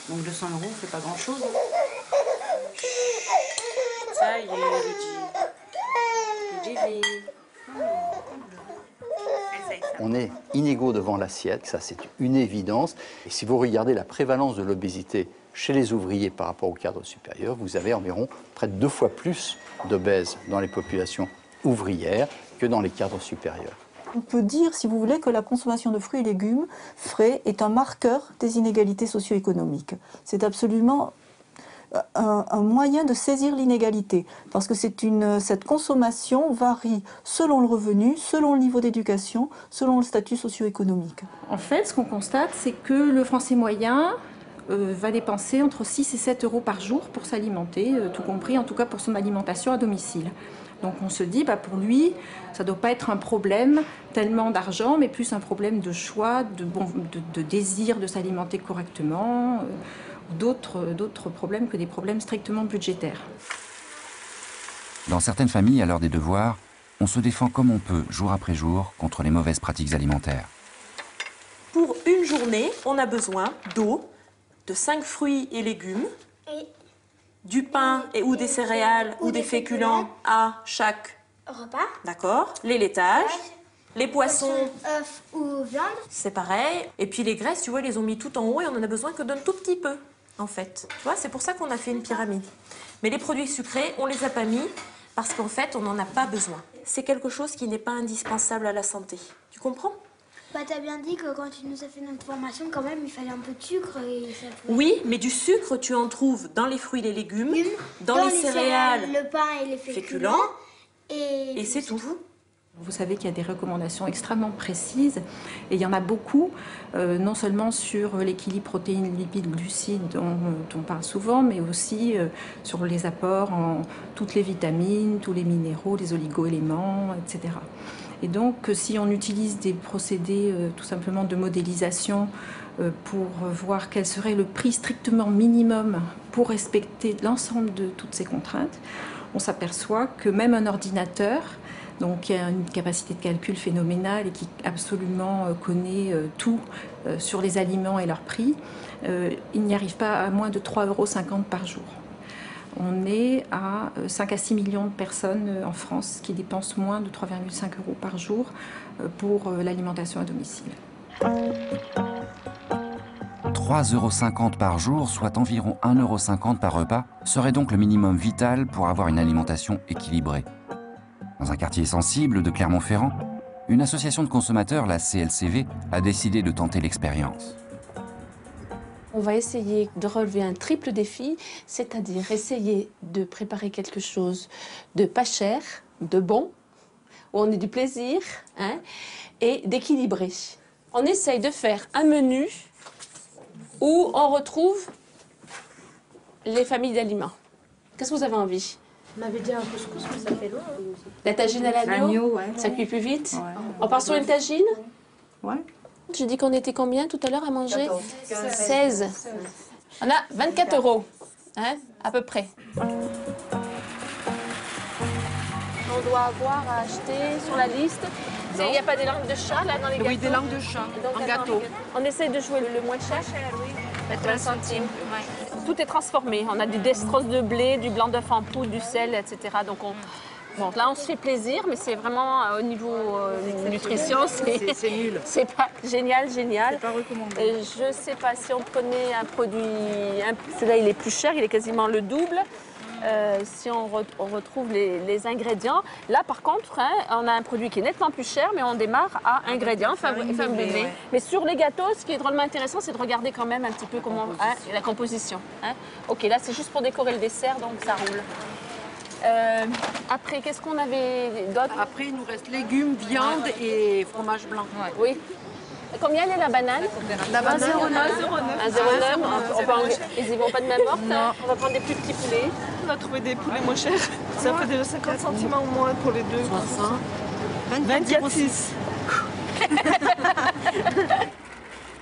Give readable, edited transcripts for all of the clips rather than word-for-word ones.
Donc 200 €, c'est pas grand-chose. Ça y est, le J. On est inégaux devant l'assiette, ça c'est une évidence. Et si vous regardez la prévalence de l'obésité chez les ouvriers par rapport au cadre supérieur, vous avez environ près de 2 fois plus d'obèses dans les populations ouvrières que dans les cadres supérieurs. On peut dire, si vous voulez, que la consommation de fruits et légumes frais est un marqueur des inégalités socio-économiques. C'est absolument un moyen de saisir l'inégalité, parce que cette consommation varie selon le revenu, selon le niveau d'éducation, selon le statut socio-économique. En fait, ce qu'on constate, c'est que le Français moyen va dépenser entre 6 et 7 € par jour pour s'alimenter, tout compris, en tout cas pour son alimentation à domicile. Donc on se dit, pour lui, ça ne doit pas être un problème tellement d'argent, mais plus un problème de choix, de désir de s'alimenter correctement, d'autres problèmes que des problèmes strictement budgétaires. Dans certaines familles, à l'heure des devoirs, on se défend comme on peut, jour après jour, contre les mauvaises pratiques alimentaires. Pour une journée, on a besoin d'eau, de 5 fruits et légumes, du pain ou des céréales ou des féculents à chaque repas. D'accord. Les laitages, les poissons, œufs ou viande. c'est pareil. Et puis les graisses, tu vois, ils les ont mis tout en haut et on en a besoin que d'un tout petit peu, en fait. Tu vois, c'est pour ça qu'on a fait une pyramide. Mais les produits sucrés, on les a pas mis parce qu'en fait, on n'en a pas besoin. C'est quelque chose qui n'est pas indispensable à la santé. Tu comprends ? T'as bien dit que quand tu nous as fait notre formation, quand même, il fallait un peu de sucre et ça pouvait... Oui, mais du sucre, tu en trouves dans les fruits et les légumes, dans les céréales, le pain et les féculents. Et c'est tout. Vous savez qu'il y a des recommandations extrêmement précises, et il y en a beaucoup, non seulement sur l'équilibre protéines, lipides, glucides dont on parle souvent, mais aussi sur les apports en toutes les vitamines, tous les minéraux, les oligo-éléments, etc. Et donc, si on utilise des procédés tout simplement de modélisation pour voir quel serait le prix strictement minimum pour respecter l'ensemble de toutes ces contraintes, on s'aperçoit que même un ordinateur, donc qui a une capacité de calcul phénoménale et qui absolument connaît tout sur les aliments et leurs prix, il n'y arrive pas à moins de 3,50 € par jour. On est à 5 à 6 millions de personnes en France qui dépensent moins de 3,5 € par jour pour l'alimentation à domicile. 3,50 € par jour, soit environ 1,50 € par repas, serait donc le minimum vital pour avoir une alimentation équilibrée. Dans un quartier sensible de Clermont-Ferrand, une association de consommateurs, la CLCV, a décidé de tenter l'expérience. On va essayer de relever un triple défi, c'est-à-dire essayer de préparer quelque chose de pas cher, de bon, où on ait du plaisir, et d'équilibrer. On essaye de faire un menu où on retrouve les familles d'aliments. Qu'est-ce que vous avez envie? On avait dit un couscous, mais ça fait long. La tagine à l'agneau, ça cuit plus vite. On part sur une tagine? Ouais. Je dis qu'on était combien tout à l'heure à manger? 16. On a 24 €, à peu près. On doit avoir à acheter sur la liste. Il n'y a pas des langues de chat là dans les gâteaux? Oui, des langues de chat, donc, en gâteau. On essaye de jouer le moins cher. 20 centimes. Tout est transformé. On a du dextrose de blé, du blanc d'œuf en poudre, du sel, etc. Donc bon, là, on se fait plaisir, mais c'est vraiment au niveau nutrition, c'est nul. C'est pas génial. C'est pas recommandé. Je sais pas si on prenait un produit, celui-là il est plus cher, il est quasiment le double. Si on retrouve les ingrédients. Là, par contre, on a un produit qui est nettement plus cher, mais on démarre à ingrédients, fabriqués. Mais sur les gâteaux, ce qui est drôlement intéressant, c'est de regarder quand même un petit peu comment la composition. Ok, là, c'est juste pour décorer le dessert, donc ça roule. Après, qu'est-ce qu'on avait d'autre? Après, il nous reste légumes, viande et fromage blanc. Oui. Combien elle est la banane? La banane, 1,09 €. Ils y vont pas de même ordre. On va prendre des plus petits poulets. On a trouvé des poulets moins chers. Ça fait déjà 50 centimes en moins pour les deux. 60. 26.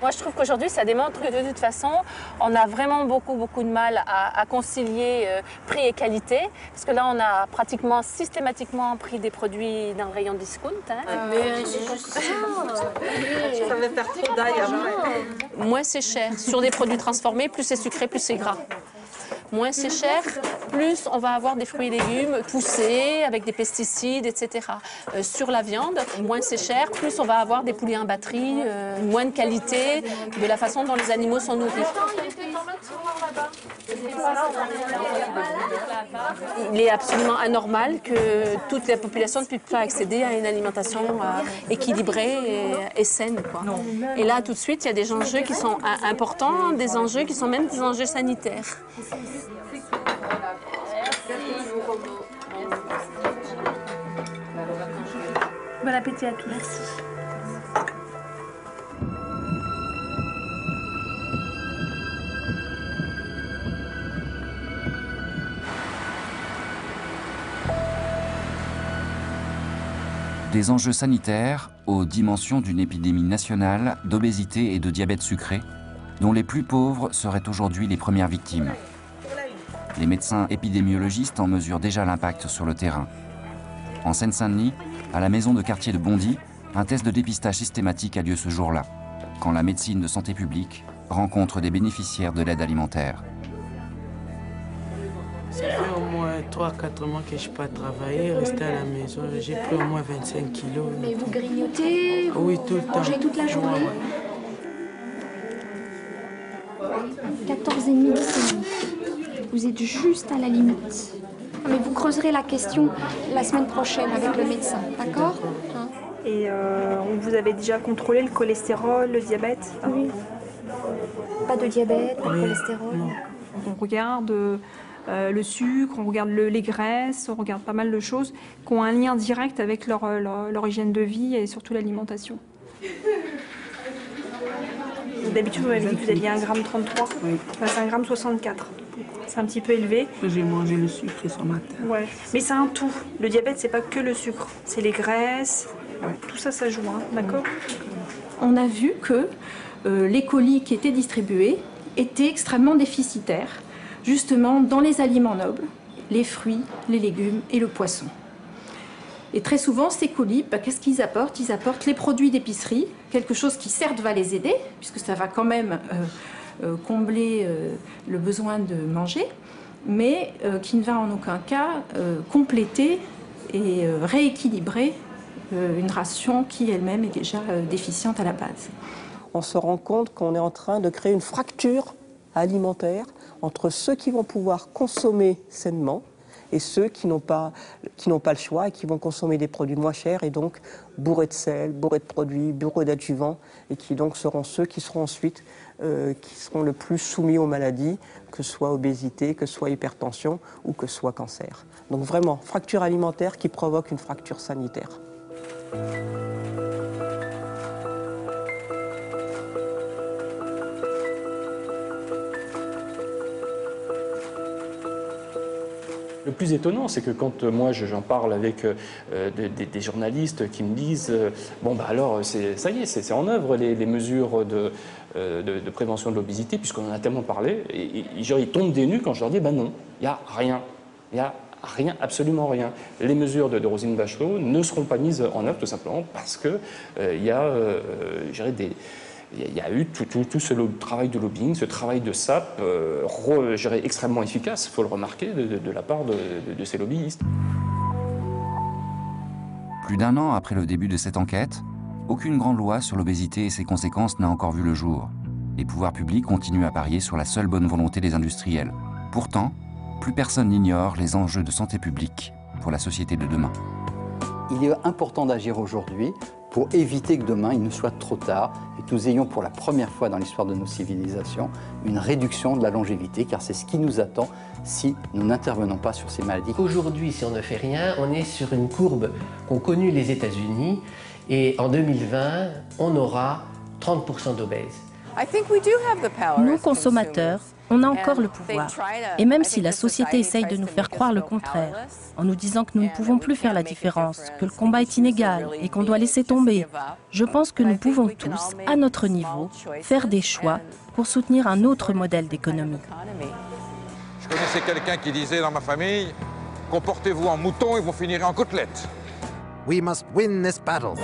Moi, je trouve qu'aujourd'hui, ça démontre que de toute façon, on a vraiment beaucoup de mal à concilier prix et qualité. Parce que là, on a pratiquement systématiquement pris des produits dans le rayon discount. Mais c'est juste ça. Ça fait partie d'ailleurs. Moins c'est cher. Sur des produits transformés, plus c'est sucré, plus c'est gras. Moins c'est cher, plus on va avoir des fruits et légumes poussés avec des pesticides, etc. Sur la viande, moins c'est cher, plus on va avoir des poulets en batterie, moins de qualité de la façon dont les animaux sont nourris. Il est absolument anormal que toute la population ne puisse pas accéder à une alimentation équilibrée et saine, quoi. Et là, tout de suite, il y a des enjeux qui sont importants, des enjeux qui sont même des enjeux sanitaires. Bon appétit à tous. Merci. Des enjeux sanitaires aux dimensions d'une épidémie nationale d'obésité et de diabète sucré, dont les plus pauvres seraient aujourd'hui les premières victimes. Les médecins épidémiologistes en mesurent déjà l'impact sur le terrain. En Seine-Saint-Denis, à la maison de quartier de Bondy, un test de dépistage systématique a lieu ce jour-là, quand la médecine de santé publique rencontre des bénéficiaires de l'aide alimentaire. Ça fait au moins 3-4 mois que je ne peux pas travailler, rester à la maison. J'ai pris au moins 25 kilos. Mais vous grignotez, vous oui, tout le temps. mangez toute la journée. Ouais. 14,5 glycémie. Vous êtes juste à la limite. Mais vous creuserez la question la semaine prochaine avec le médecin, d'accord? Et vous avez déjà contrôlé le cholestérol, le diabète? Oui. Pas de diabète, pas de cholestérol? Non. On regarde le sucre, on regarde les graisses, on regarde pas mal de choses qui ont un lien direct avec leur hygiène de vie et surtout l'alimentation. D'habitude, vous m'avez dit que vous aviez 1,33 g. Oui. Enfin, c'est 1,64 g. C'est un petit peu élevé. J'ai mangé le sucre ce matin. Ouais. Mais c'est un tout. Le diabète, c'est pas que le sucre. C'est les graisses. Ouais. Tout ça, ça joue, hein, d'accord? On a vu que les colis qui étaient distribués étaient extrêmement déficitaires, justement dans les aliments nobles, les fruits, les légumes et le poisson. Et très souvent, ces colis, qu'est-ce qu'ils apportent? Ils apportent les produits d'épicerie, quelque chose qui certes va les aider, puisque ça va quand même combler le besoin de manger, mais qui ne va en aucun cas compléter et rééquilibrer une ration qui elle-même est déjà déficiente à la base. On se rend compte qu'on est en train de créer une fracture alimentaire entre ceux qui vont pouvoir consommer sainement et ceux qui n'ont pas le choix et qui vont consommer des produits moins chers et donc bourrés de sel, bourrés de produits, bourrés d'adjuvants et qui donc seront ceux qui seront ensuite qui seront le plus soumis aux maladies, que ce soit obésité, que ce soit hypertension ou que ce soit cancer. Donc vraiment, fracture alimentaire qui provoque une fracture sanitaire. Le plus étonnant, c'est que quand moi j'en parle avec des journalistes qui me disent bon bah alors ça y est, c'est en œuvre les mesures de prévention de l'obésité puisqu'on en a tellement parlé, et ils tombent des nues quand je leur dis bah non, il n'y a rien, rien, absolument rien. Les mesures de Roselyne Bachelot ne seront pas mises en œuvre tout simplement parce que il y a eu tout ce travail de lobbying, ce travail de sape, extrêmement efficace, il faut le remarquer, de la part de ces lobbyistes. Plus d'un an après le début de cette enquête, aucune grande loi sur l'obésité et ses conséquences n'a encore vu le jour. Les pouvoirs publics continuent à parier sur la seule bonne volonté des industriels. Pourtant, plus personne n'ignore les enjeux de santé publique pour la société de demain. Il est important d'agir aujourd'hui pour éviter que demain il ne soit trop tard et que nous ayons pour la première fois dans l'histoire de nos civilisations une réduction de la longévité, car c'est ce qui nous attend si nous n'intervenons pas sur ces maladies. Aujourd'hui, si on ne fait rien, on est sur une courbe qu'ont connue les États-Unis, et en 2020, on aura 30% d'obèses. Nous, consommateurs, On a encore le pouvoir. Et même si la société essaye de nous faire croire le contraire, en nous disant que nous ne pouvons plus faire la différence, que le combat est inégal et qu'on doit laisser tomber, je pense que nous pouvons tous, à notre niveau, faire des choix pour soutenir un autre modèle d'économie. Je connaissais quelqu'un qui disait dans ma famille, comportez-vous en mouton et vous finirez en côtelette. We must win this battle.